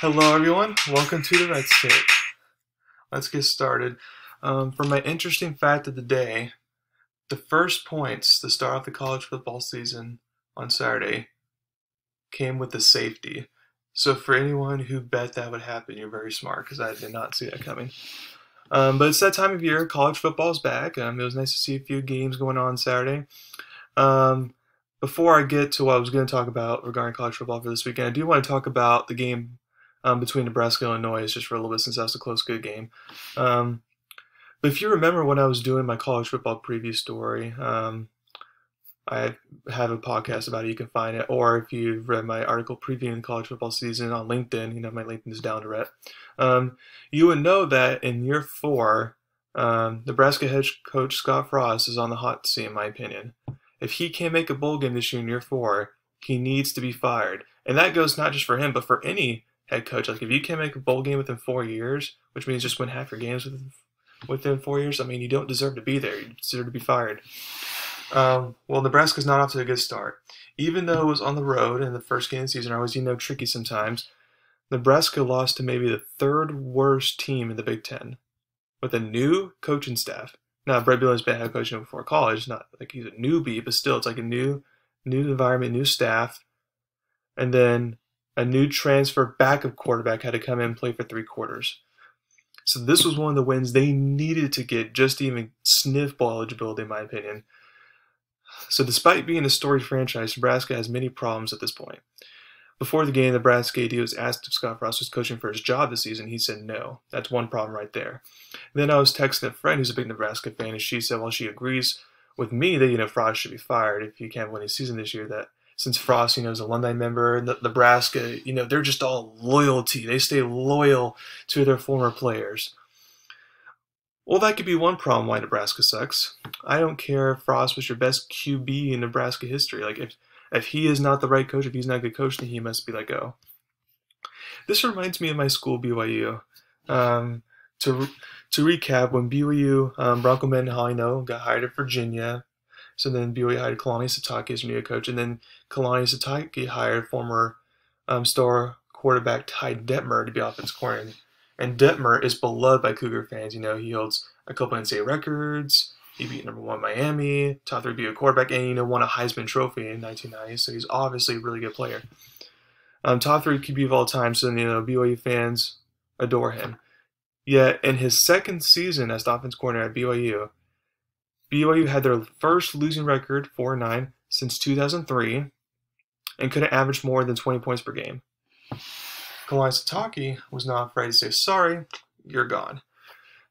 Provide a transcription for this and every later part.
Hello, everyone. Welcome to the Red Stick. Let's get started. For my interesting fact of the day, the first points to start off the college football season on Saturday came with the safety. So for anyone who bet that would happen, you're very smart because I did not see that coming. But it's that time of year. College football is back. It was nice to see a few games going on Saturday. Before I get to what I was going to talk about regarding college football for this weekend, I do want to talk about the game between Nebraska and Illinois, just for a little bit since that was a close, good game. But if you remember when I was doing my college football preview story, I have a podcast about it. You can find it. Or if you've read my article previewing the college football season on LinkedIn, my LinkedIn is down, Durrett. You would know that in year 4, Nebraska head coach Scott Frost is on the hot seat, in my opinion. If he can't make a bowl game this year in year 4, he needs to be fired. And that goes not just for him, but for any head coach. Like, if you can't make a bowl game within 4 years, which means just win half your games within 4 years, you don't deserve to be there. You deserve to be fired. Well, Nebraska's not off to a good start. Even though it was on the road in the first game of the season, always, tricky sometimes, Nebraska lost to maybe the 3rd worst team in the Big Ten with a new coaching staff. Now, Brett Bielema's been head coaching before college, not like he's a newbie, but still, it's like a new environment, new staff, and then a new transfer backup quarterback had to come in and play for 3 quarters. So this was one of the wins they needed to get just to even sniff bowl eligibility, in my opinion. So despite being a storied franchise, Nebraska has many problems at this point. Before the game, the Nebraska AD was asked if Scott Frost was coaching for his job this season. He said no. That's one problem right there. And then I was texting a friend who's a big Nebraska fan, and she said, well, she agrees with me that, Frost should be fired if he can't win his season this year, that since Frost, is an alumni member, and Nebraska, they're just all loyalty. They stay loyal to their former players. Well, that could be one problem why Nebraska sucks. I don't care if Frost was your best QB in Nebraska history. Like, if he is not the right coach, if he's not a good coach, then he must be let go. This reminds me of my school, BYU. To recap, when BYU, Bronco Mendenhall, got hired at Virginia, so then BYU hired Kalani Sitake as new coach, and then Kalani Sitake hired former star quarterback Ty Detmer to be offensive coordinator. And Detmer is beloved by Cougar fans. He holds a couple NCAA records. He beat #1 Miami, top 3 BYU quarterback, and won a Heisman Trophy in 1990. So he's obviously a really good player. Top 3 QB of all time. So BYU fans adore him. Yet in his second season as the offensive coordinator at BYU had their first losing record, 4-9, since 2003, and couldn't average more than 20 points per game. Kalani Sitake was not afraid to say, sorry, you're gone.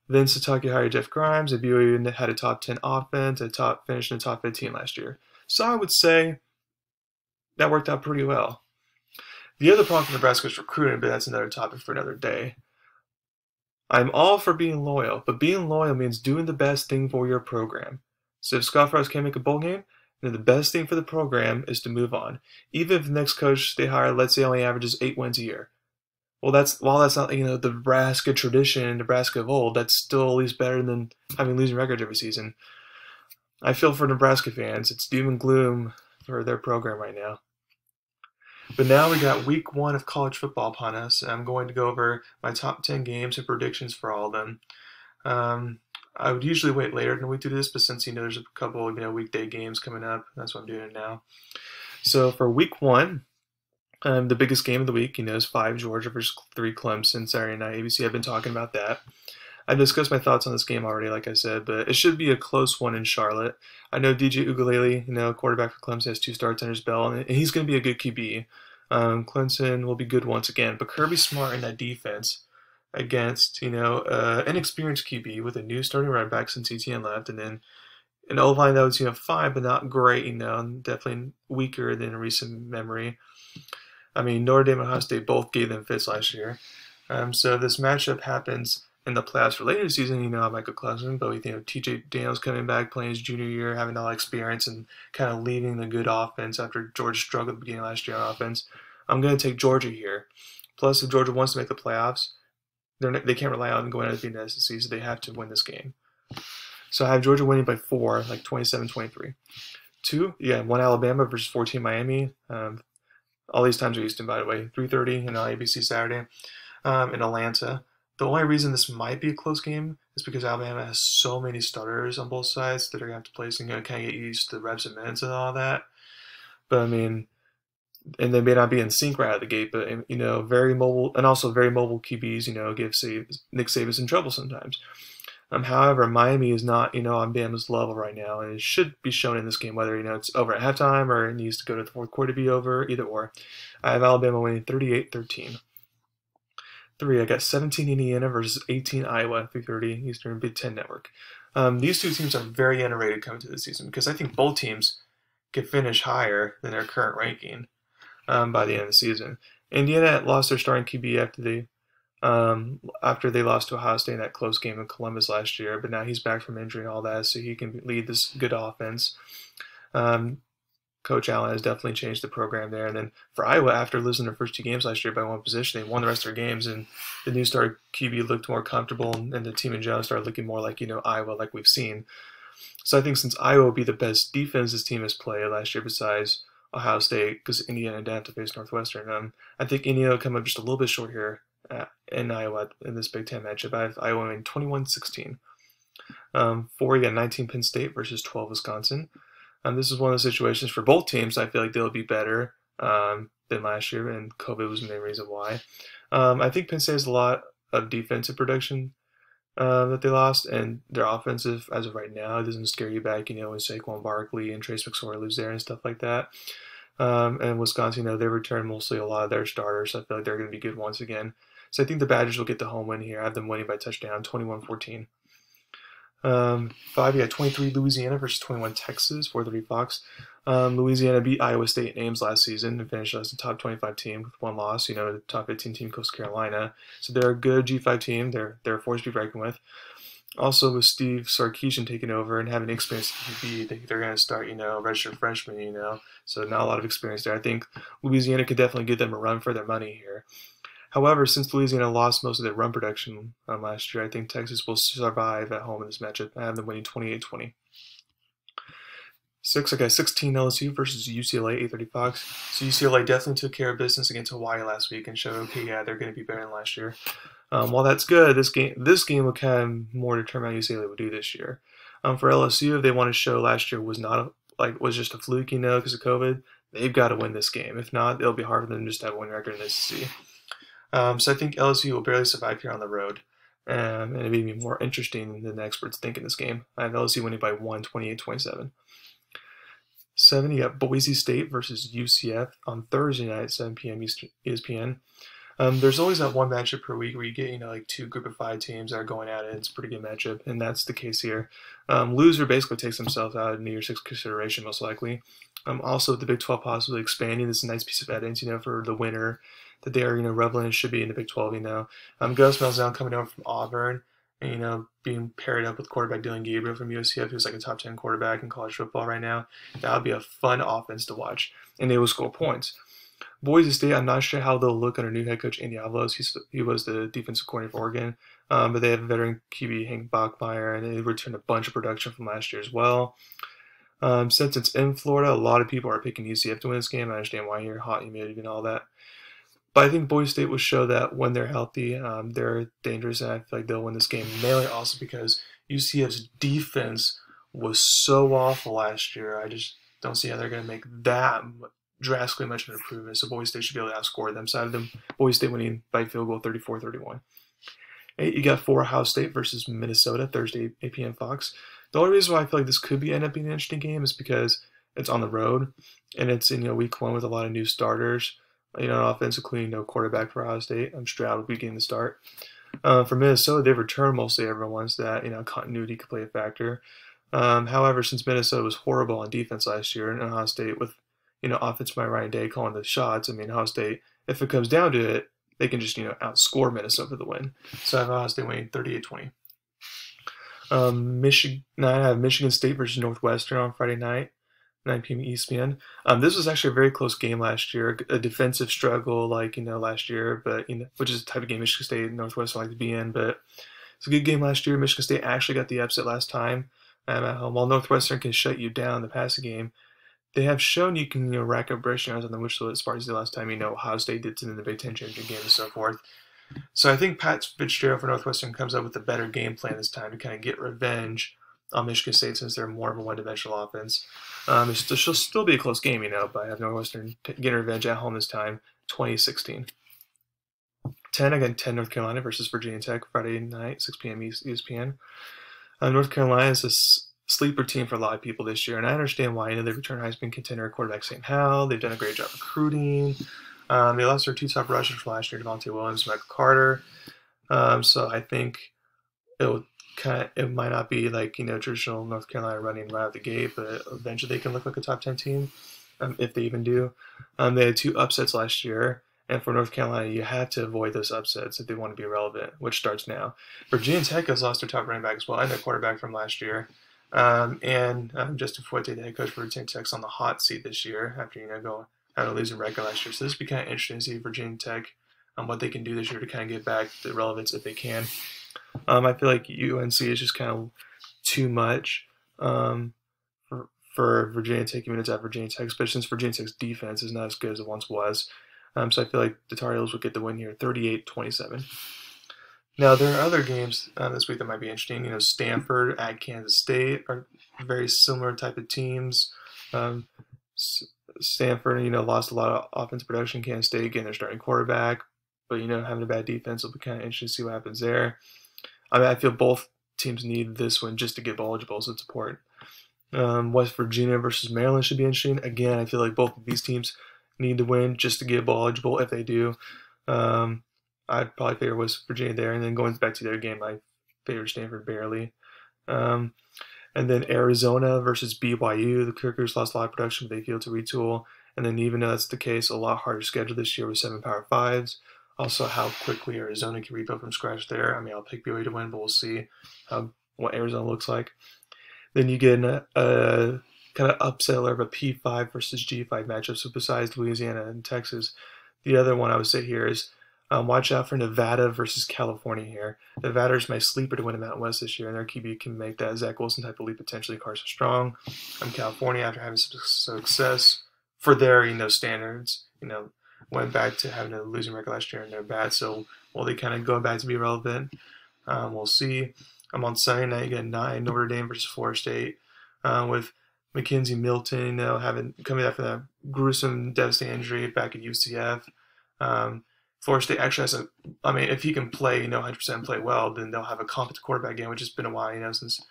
Then Sitake hired Jeff Grimes, and BYU had a top 10 offense, finished in the top 15 last year. So I would say that worked out pretty well. The other problem for Nebraska is recruiting, but that's another topic for another day. I'm all for being loyal, but being loyal means doing the best thing for your program. So if Scott Frost can't make a bowl game, then the best thing for the program is to move on. Even if the next coach they hire, let's say, only averages 8 wins a year. Well, while that's not the Nebraska tradition, Nebraska of old, that's still at least better than having losing records every season. I feel for Nebraska fans. It's doom and gloom for their program right now. But now we got week 1 of college football upon us, and I'm going to go over my top 10 games and predictions for all of them. I would usually wait later in the week to do this, but since there's a couple weekday games coming up, that's why I'm doing it now. So for week 1, the biggest game of the week, is 5 Georgia versus 3 Clemson Saturday night. ABC, I've been talking about that. I've discussed my thoughts on this game already, like I said, but it should be a close one in Charlotte. I know DJ Uiagalelei, quarterback for Clemson, has 2 starts under his belt, and he's going to be a good QB. Clemson will be good once again, but Kirby Smart in that defense against, an experienced QB with a new starting running back since ETN left, and then an O-line that was, fine, but not great, definitely weaker than recent memory. Notre Dame and Ohio State both gave them fits last year. So this matchup happens in the playoffs for later this season. Michael Clemson, but with TJ Daniels coming back, playing his junior year, having all that experience, and kind of leading the good offense after Georgia struggled at the beginning of last year on offense. I'm going to take Georgia here. Plus, if Georgia wants to make the playoffs, they can't rely on going out of the SEC, so they have to win this game. So I have Georgia winning by 4, like 27-23. 2, 1 Alabama versus 14 Miami. All these times are Houston, by the way. 3:30 and ABC Saturday in Atlanta. The only reason this might be a close game is because Alabama has so many starters on both sides that are going to have to play, so kind of get used to the reps and minutes and all that. But I mean, and they may not be in sync right out of the gate, but very mobile, and also very mobile QBs, give Nick Saban some trouble sometimes. However, Miami is not, on Bama's level right now, and it should be shown in this game, whether, it's over at halftime or it needs to go to the fourth quarter to be over, either or. I have Alabama winning 38-13. 3, I got 17 Indiana versus 18 Iowa, 3:30 Eastern Big Ten Network. These two teams are very underrated coming to the season because I think both teams could finish higher than their current ranking by the end of the season. Indiana lost their starting QB after they lost to Ohio State in that close game in Columbus last year, but now he's back from injury and all that, so he can lead this good offense. Coach Allen has definitely changed the program there. And then for Iowa, after losing their first 2 games last year by 1 position, they won the rest of their games, and the new starter QB looked more comfortable, and the team in general started looking more like, Iowa, like we've seen. So I think since Iowa will be the best defense this team has played last year besides Ohio State, because Indiana didn't have to face Northwestern, I think Indiana will come up just a little bit short here in Iowa in this Big Ten matchup. I have Iowa winning 21-16. 4, you got 19 Penn State versus 12 Wisconsin. This is one of the situations for both teams. I feel like they'll be better than last year, and COVID was the main reason why. I think Penn State has a lot of defensive production that they lost, and their offensive, as of right now, doesn't scare you back, when Saquon Barkley and Trace McSorley lose there and stuff like that. And Wisconsin, they return mostly a lot of their starters, so I feel like they're going to be good once again. So I think the Badgers will get the home win here. I have them winning by touchdown, 21-14. 5, you got 23 Louisiana versus 21 Texas, 4:30 Fox. Louisiana beat Iowa State in Ames last season and finished as a top 25 team with 1 loss, the top 15 team, Coastal Carolina. So they're a good G5 team. They're a force to be reckoned with. Also, with Steve Sarkisian taking over and having experience at QB, they're going to start, redshirt freshman, so not a lot of experience there. I think Louisiana could definitely give them a run for their money here. However, since Louisiana lost most of their run production last year, I think Texas will survive at home in this matchup. I have them winning 28-20. 6, I got 16 LSU versus UCLA, 8:30 Fox. So UCLA definitely took care of business against Hawaii last week and showed, okay, yeah, they're going to be better than last year. While that's good, this game will kind of more determine how UCLA will do this year. For LSU, if they want to show last year was was just a fluke, because of COVID, they've got to win this game. If not, it'll be hard for them just to have a win record in the SEC. So I think LSU will barely survive here on the road, and it'll be more interesting than the experts think in this game. I have LSU winning by 1, 28-27. 7, you got Boise State versus UCF on Thursday night, 7 p.m. ESPN. There's always that one matchup per week where you get, like 2 group of 5 teams that are going at it. It's a pretty good matchup, and that's the case here. Loser basically takes themselves out of New Year's Six consideration, most likely. Also, the Big 12 possibly expanding. This is a nice piece of evidence, for the winner that they are, relevant and should be in the Big 12, Gus Malzahn coming over from Auburn and, being paired up with quarterback Dylan Gabriel from UCF, who's like a top 10 quarterback in college football right now. That would be a fun offense to watch, and they will score points. Boise State, I'm not sure how they'll look under new head coach Andy Avalos. He was the defensive coordinator for Oregon, but they have a veteran QB, Hank Bachmeier, and they returned a bunch of production from last year as well. Since it's in Florida, a lot of people are picking UCF to win this game. I understand why you're hot, humidity, and all that. But I think Boise State will show that when they're healthy, they're dangerous, and I feel like they'll win this game. Mainly also because UCF's defense was so awful last year. I just don't see how they're going to make that drastically much of an improvement. So Boise State should be able to outscore them. So I have them, Boise State winning by field goal 34-31. 8, you got 4 Ohio State versus Minnesota, Thursday, 8 p.m. Fox. The only reason why I feel like this could end up being an interesting game is because it's on the road, and it's in week 1 with a lot of new starters. Offense, including no quarterback for Ohio State. Stroud will be getting the start. For Minnesota, they've returned mostly everyone, so that continuity could play a factor. However, since Minnesota was horrible on defense last year, and Ohio State with offense by Ryan Day calling the shots, Ohio State, if it comes down to it, they can just outscore Minnesota for the win. So I have Ohio State winning 38-20. I have Michigan State versus Northwestern on Friday night, 9 p.m. ESPN. This was actually a very close game last year, a defensive struggle last year, but which is the type of game Michigan State and Northwestern like to be in. But it's a good game last year. Michigan State actually got the upset last time at home. While Northwestern can shut you down the passing game, they have shown you can rack up rushing yards on the wish list as far as the last time Ohio State did in the Big Ten championship game and so forth. So I think Pat Fitzgerald for Northwestern comes up with a better game plan this time to kind of get revenge on Michigan State since they're more of a one-dimensional offense. It should still be a close game, but I have Northwestern getting revenge at home this time, 2016. 10 again, 10 North Carolina versus Virginia Tech, Friday night, 6 p.m. ESPN. North Carolina is a sleeper team for a lot of people this year, and I understand why. They return Heisman contender quarterback Sam Howell. They've done a great job recruiting. They lost their two top rushers from last year, Devontae Williams, Michael Carter. So I think it might not be like traditional North Carolina running right out the gate, but eventually they can look like a top 10 team if they even do. They had 2 upsets last year, and for North Carolina, you have to avoid those upsets if they want to be relevant, which starts now. Virginia Tech has lost their top running back as well and their quarterback from last year. Justin Fuente, the head coach for Virginia Tech's on the hot seat this year after had a losing record last year. So this would be kind of interesting to see Virginia Tech what they can do this year to kind of get back the relevance if they can. I feel like UNC is just kind of too much for Virginia Tech, even it's at Virginia Tech, especially since Virginia Tech's defense is not as good as it once was. So I feel like the Tar Heels would get the win here, 38-27. Now, there are other games this week that might be interesting. Stanford at Kansas State are very similar type of teams. Stanford, lost a lot of offensive production. Kansas State, again, their starting quarterback. But, having a bad defense will be kind of interesting to see what happens there. I feel both teams need this win just to get bowl eligible, so it's important. West Virginia versus Maryland should be interesting. Again, I feel like both of these teams need to win just to get bowl eligible. If they do, I'd probably favor West Virginia there. And then going back to their game, I favor Stanford barely. And then Arizona versus BYU. The Cougars lost a lot of production, but they failed to retool. And then even though that's the case, a lot harder schedule this year with 7 Power 5s. Also, how quickly Arizona can rebuild from scratch there. I'll pick BYU to win, but we'll see what Arizona looks like. Then you get a kind of upset of a P5 versus G5 matchup. So besides Louisiana and Texas, the other one I would say here is watch out for Nevada versus California here. Nevada is my sleeper to win the Mountain West this year, and their QB can make that Zach Wilson type of leap potentially. Carson Strong. California, after having some success for their standards, went back to having a losing record last year and they're bad. So will they kind of go back to be relevant? We'll see. On Sunday night, you got 9 Notre Dame versus Florida State with Mackenzie Milton, coming after that gruesome, devastating injury back at UCF. Florida State actually has if he can play, 100% and play well, then they'll have a competent quarterback game, which has been a while, since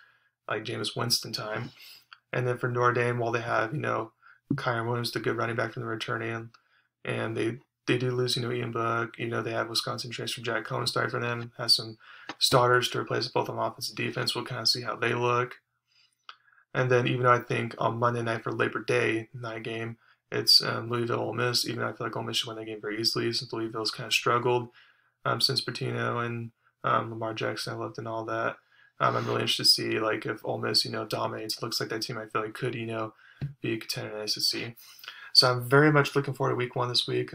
like Jameis Winston time. And then for Notre Dame, while they have, Kyron Williams, the good running back from the returning, and they do lose, Ian Book. They have Wisconsin transfer Jack Cohen starting for them. Has some starters to replace both on offense and defense. We'll kind of see how they look. And then even though I think on Monday night for Labor Day night game, it's Louisville Ole Miss. Even though I feel like Ole Miss should win that game very easily since Louisville's kind of struggled since Patino and Lamar Jackson have left and all that. I'm really interested to see if Ole Miss, dominates. It looks like that team I feel like could, be a contender in the SEC. So I'm very much looking forward to week 1 this week.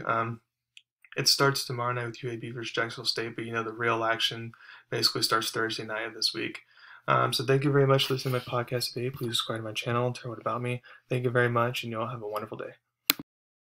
It starts tomorrow night with UAB versus Jacksonville State, but the real action basically starts Thursday night of this week. So thank you very much for listening to my podcast today. Please subscribe to my channel and tell what about me. Thank you very much, and y'all have a wonderful day.